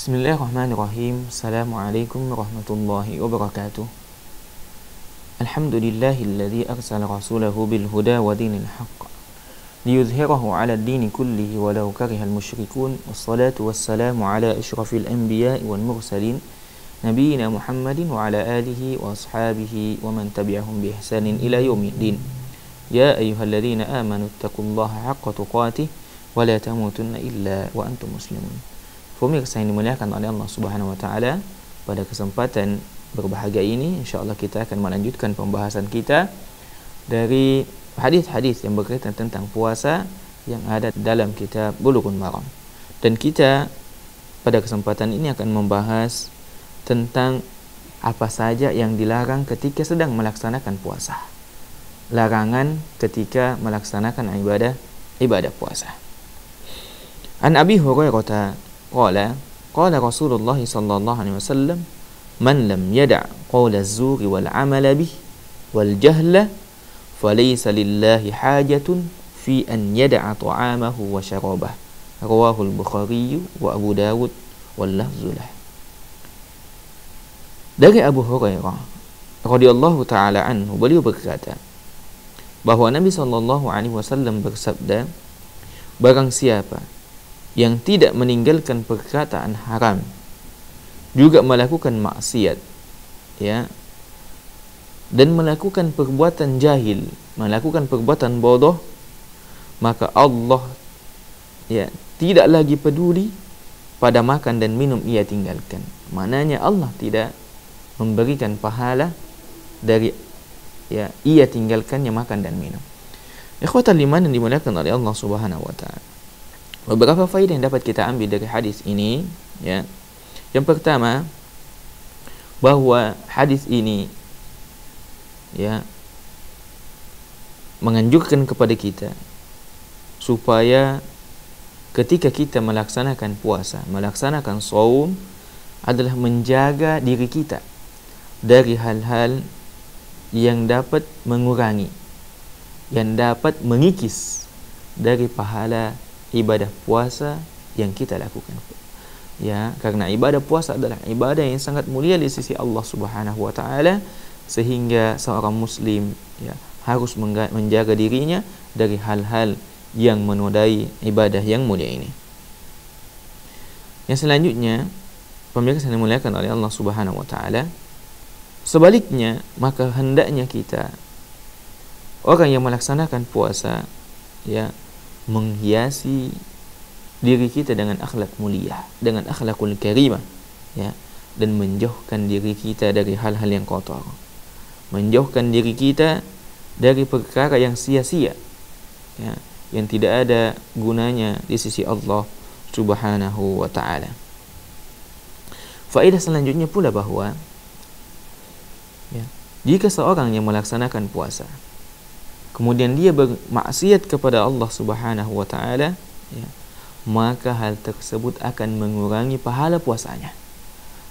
Bismillahirrahmanirrahim. Assalamualaikum warahmatullahi wabarakatuh. Alhamdulillahilladzi arsala rasulahu bil huda wa dinil haqq liyudhhirahu 'ala ad-dini kullihi walau karihal musyrikun. Wassalatu wassalamu ala asyrafil anbiya'i wal mursalin nabiyyina Muhammadin wa ala alihi wa ashabihi wa man tabi'ahum bi ihsanin ila yaumiddin. Ya ayyuhalladzina amanu taqullaha haqqa tuqatih wa la tamutunna illa wa antum muslimun. Pemirsa yang dimuliakan oleh Allah Subhanahu wa taala, pada kesempatan berbahagia ini insyaallah kita akan melanjutkan pembahasan kita dari hadis-hadis yang berkaitan tentang puasa yang ada dalam kitab Bulughul Maram. Dan kita pada kesempatan ini akan membahas tentang apa saja yang dilarang ketika sedang melaksanakan puasa. Larangan ketika melaksanakan ibadah puasa. An Abi Hurairah qala Rasulullah sallallahu alaihi wasallam, man lam yada' qawla az-zuri wal 'amala bih wal jahla falaysa lillahi hajatun fi an yada'a ta'amahu wa syarabah. Rawahu al-Bukhari wa Abu Dawud wal lafzu lah. Dari Abu Hurairah radhiyallahu taala anhu, beliau berkata bahwa Nabi sallallahu alaihi wasallam bersabda, barang siapa yang tidak meninggalkan perkataan haram, juga melakukan maksiat, ya, dan melakukan perbuatan jahil, melakukan perbuatan bodoh, maka Allah, ya, tidak lagi peduli pada makan dan minum ia tinggalkan. Maknanya Allah tidak memberikan pahala dari, ya, ia tinggalkannya makan dan minum. Ikhwatal iman yang dimuliakan oleh Allah Subhanahu wa taala, beberapa faedah yang dapat kita ambil dari hadis ini, ya. Yang pertama, bahwa hadis ini, ya, menganjurkan kepada kita supaya ketika kita melaksanakan puasa, melaksanakan shaum, adalah menjaga diri kita dari hal-hal yang dapat mengurangi, yang dapat mengikis dari pahala ibadah puasa yang kita lakukan. Ya, karena ibadah puasa adalah ibadah yang sangat mulia di sisi Allah Subhanahu wa taala, sehingga seorang muslim, ya, harus menjaga dirinya dari hal-hal yang menodai ibadah yang mulia ini. Yang selanjutnya, pemirsa yang dimuliakan oleh Allah Subhanahu wa taala, sebaliknya, maka hendaknya kita, orang yang melaksanakan puasa, ya, menghiasi diri kita dengan akhlak mulia, dengan akhlakul karimah, ya, dan menjauhkan diri kita dari hal-hal yang kotor, menjauhkan diri kita dari perkara yang sia-sia, ya, yang tidak ada gunanya di sisi Allah Subhanahu wa taala. Faedah selanjutnya pula bahwa, ya, jika seorang yang melaksanakan puasa kemudian dia bermaksiat kepada Allah Subhanahu wa taala, ya, maka hal tersebut akan mengurangi pahala puasanya.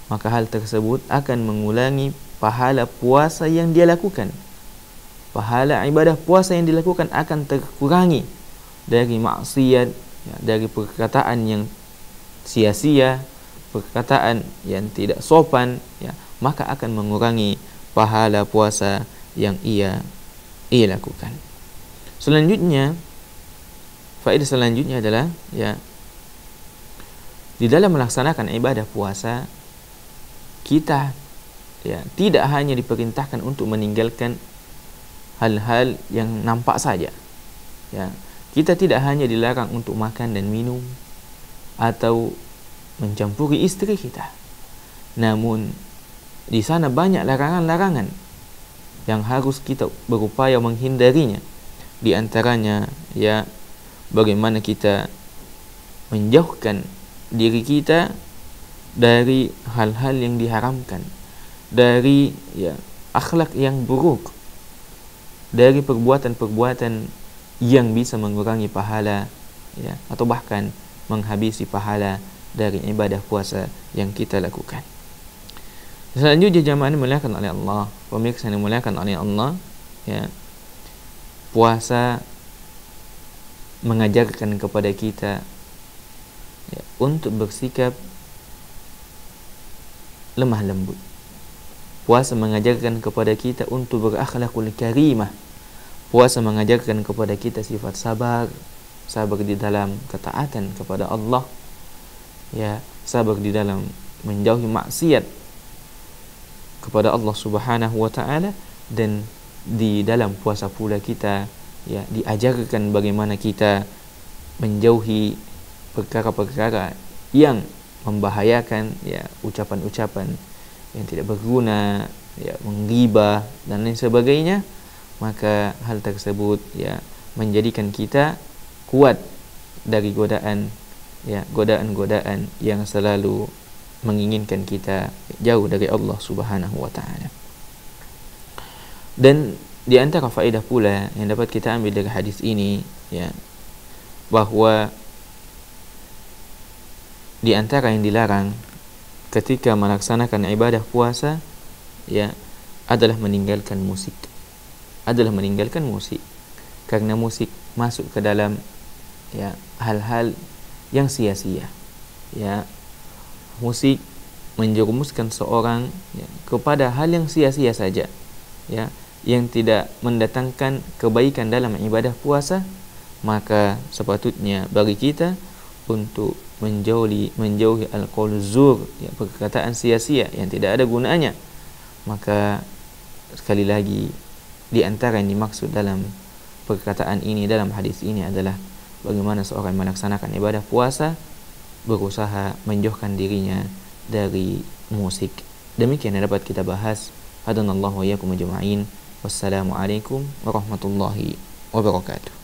Maka hal tersebut akan mengulangi pahala puasa yang dia lakukan. Pahala ibadah puasa yang dilakukan akan terkurangi dari maksiat, ya, dari perkataan yang sia-sia, perkataan yang tidak sopan, ya, maka akan mengurangi pahala puasa yang ia lakukan. Selanjutnya, faedah selanjutnya adalah, ya, di dalam melaksanakan ibadah puasa kita, ya, tidak hanya diperintahkan untuk meninggalkan hal-hal yang nampak saja, ya. Kita tidak hanya dilarang untuk makan dan minum atau mencampuri istri kita, namun di sana banyak larangan-larangan yang harus kita berupaya menghindarinya. Di antaranya, ya, bagaimana kita menjauhkan diri kita dari hal-hal yang diharamkan, dari, ya, akhlak yang buruk, dari perbuatan-perbuatan yang bisa mengurangi pahala, ya, atau bahkan menghabisi pahala dari ibadah puasa yang kita lakukan. Selanjutnya, jamaah dimuliakan oleh Allah, pemirsa dimuliakan oleh Allah, ya, puasa mengajarkan kepada kita, ya, untuk bersikap lemah lembut. Puasa mengajarkan kepada kita untuk berakhlakul karimah. Puasa mengajarkan kepada kita sifat sabar, sabar di dalam ketaatan kepada Allah, ya, sabar di dalam menjauhi maksiat kepada Allah Subhanahu wa taala. Dan di dalam puasa pula kita, ya, diajarkan bagaimana kita menjauhi perkara-perkara yang membahayakan, ya, ucapan-ucapan yang tidak berguna, ya, menggibah dan lain sebagainya. Maka hal tersebut, ya, menjadikan kita kuat dari godaan, ya, godaan-godaan yang selalu menginginkan kita jauh dari Allah Subhanahu wa taala. Dan di antara faedah pula yang dapat kita ambil dari hadis ini, ya, bahwa di antara yang dilarang ketika melaksanakan ibadah puasa, ya, adalah meninggalkan musik. Karena musik masuk ke dalam, ya, hal-hal yang sia-sia. Ya, musik menjerumuskan seorang, ya, kepada hal yang sia-sia saja, ya, yang tidak mendatangkan kebaikan dalam ibadah puasa. Maka sepatutnya bagi kita untuk menjauhi al-qaul zur, ya, perkataan sia-sia yang tidak ada gunanya. Maka sekali lagi, di antara yang dimaksud dalam perkataan ini, dalam hadis ini, adalah bagaimana seorang melaksanakan ibadah puasa berusaha menjauhkan dirinya dari musik. Demikian yang dapat kita bahas. Hadanallahu wa iyyakum ajma'in. Wassalamualaikum warahmatullahi wabarakatuh.